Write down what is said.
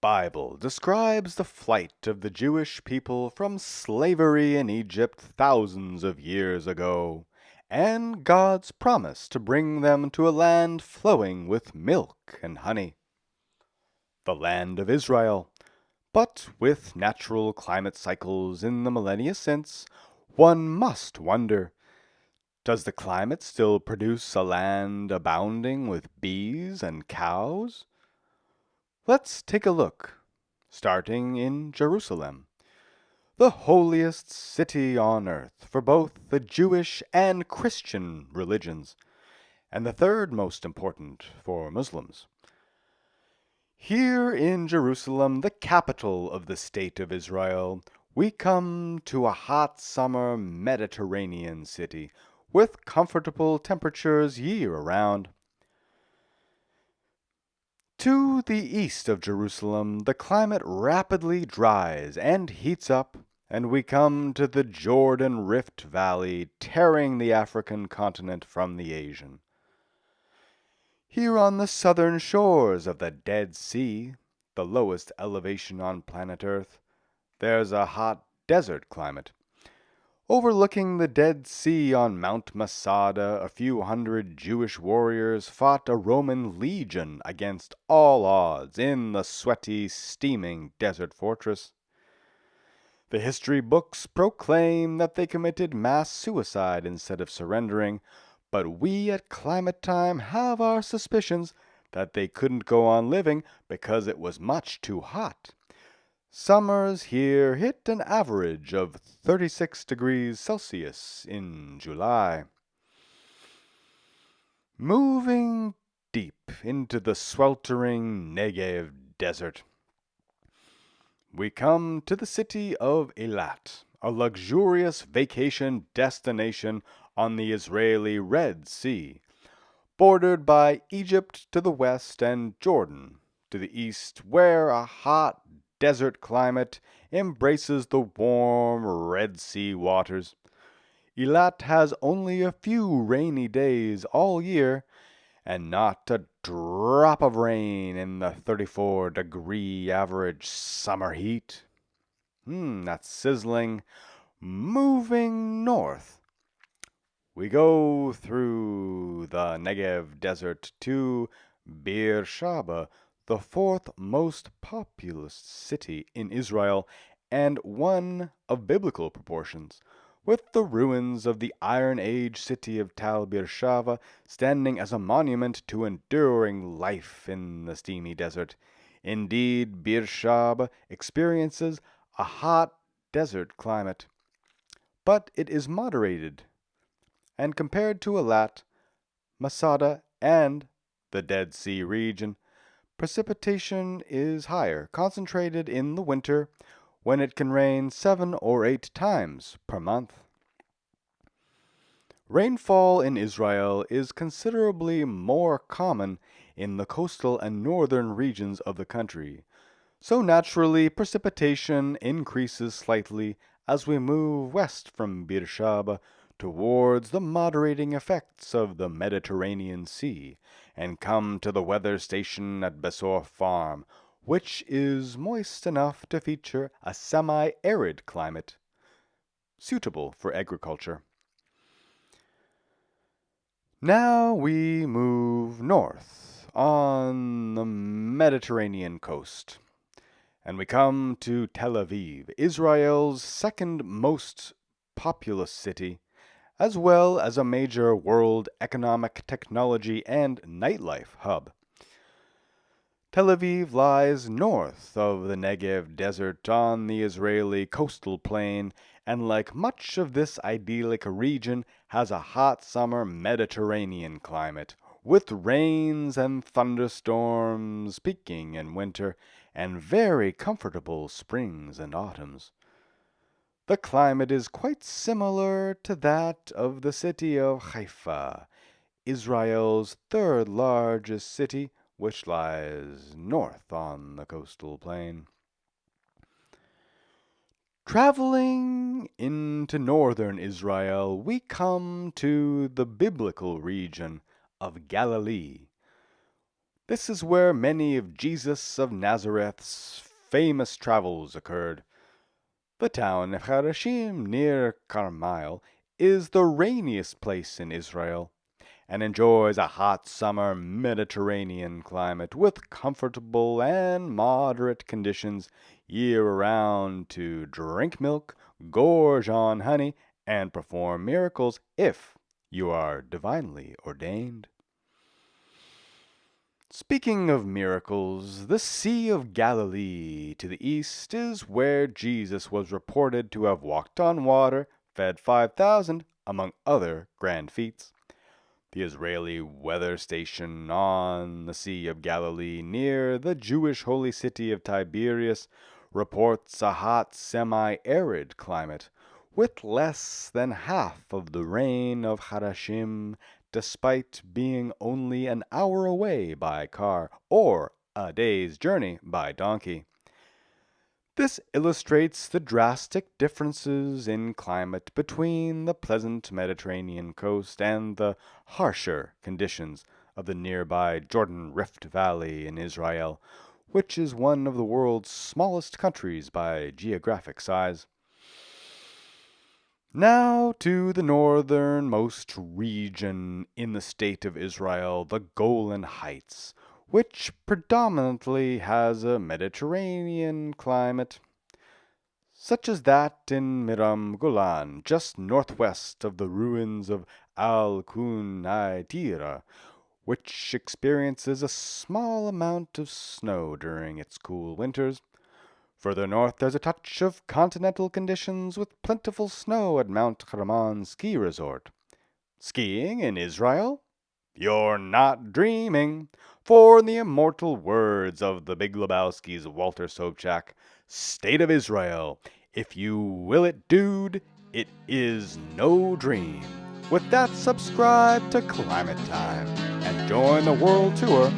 Bible describes the flight of the Jewish people from slavery in Egypt thousands of years ago, and God's promise to bring them to a land flowing with milk and honey. The land of Israel. But with natural climate cycles in the millennia since, one must wonder, does the climate still produce a land abounding with bees and cows? Let's take a look, starting in Jerusalem, the holiest city on earth for both the Jewish and Christian religions, and the third most important for Muslims. Here in Jerusalem, the capital of the state of Israel, we come to a hot summer Mediterranean city with comfortable temperatures year-round. To the east of Jerusalem, the climate rapidly dries and heats up, and we come to the Jordan Rift Valley, tearing the African continent from the Asian. Here on the southern shores of the Dead Sea, the lowest elevation on planet Earth, there's a hot desert climate. Overlooking the Dead Sea on Mount Masada, a few hundred Jewish warriors fought a Roman legion against all odds in the sweaty, steaming desert fortress. The history books proclaim that they committed mass suicide instead of surrendering, but we at Climate Time have our suspicions that they couldn't go on living because it was much too hot. Summers here hit an average of 36 degrees Celsius in July. Moving deep into the sweltering Negev desert, we come to the city of Eilat, a luxurious vacation destination on the Israeli Red Sea, bordered by Egypt to the west and Jordan to the east, where a hot desert climate embraces the warm Red Sea waters. Eilat has only a few rainy days all year, and not a drop of rain in the 34-degree average summer heat. That's sizzling. Moving north, we go through the Negev desert to Beersheba, the fourth most populous city in Israel and one of biblical proportions, with the ruins of the Iron Age city of Beersheba standing as a monument to enduring life in the steamy desert. Indeed, Beersheba experiences a hot desert climate, but it is moderated, and compared to Eilat, Masada, and the Dead Sea region, precipitation is higher, concentrated in the winter, when it can rain 7 or 8 times per month. Rainfall in Israel is considerably more common in the coastal and northern regions of the country, so naturally precipitation increases slightly as we move west from Beersheba towards the moderating effects of the Mediterranean Sea, and come to the weather station at Besor Farm, which is moist enough to feature a semi-arid climate, suitable for agriculture. Now we move north on the Mediterranean coast, and we come to Tel Aviv, Israel's second most populous city, as well as a major world economic, technology, and nightlife hub. Tel Aviv lies north of the Negev desert on the Israeli coastal plain, and like much of this idyllic region, has a hot summer Mediterranean climate, with rains and thunderstorms peaking in winter, and very comfortable springs and autumns. The climate is quite similar to that of the city of Haifa, Israel's third largest city, which lies north on the coastal plain. Traveling into northern Israel, we come to the biblical region of Galilee. This is where many of Jesus of Nazareth's famous travels occurred. The town of Harashim near Karmiel is the rainiest place in Israel and enjoys a hot summer Mediterranean climate with comfortable and moderate conditions year-round to drink milk, gorge on honey, and perform miracles if you are divinely ordained. Speaking of miracles, the Sea of Galilee to the east is where Jesus was reported to have walked on water, fed 5,000, among other grand feats. The Israeli weather station on the Sea of Galilee near the Jewish holy city of Tiberias reports a hot semi-arid climate with less than half of the rain of Harashim, despite being only an hour away by car or a day's journey by donkey. This illustrates the drastic differences in climate between the pleasant Mediterranean coast and the harsher conditions of the nearby Jordan Rift Valley in Israel, which is one of the world's smallest countries by geographic size. Now to the northernmost region in the state of Israel, the Golan Heights, which predominantly has a Mediterranean climate, such as that in Merom, Golan, just northwest of the ruins of Al-Qunaitira, which experiences a small amount of snow during its cool winters. Further north, there's a touch of continental conditions with plentiful snow at Mount Hermon ski resort. Skiing in Israel? You're not dreaming, for in the immortal words of the Big Lebowski's Walter Sobchak, State of Israel, if you will it, dude, it is no dream. With that, subscribe to Climate Time and join the world tour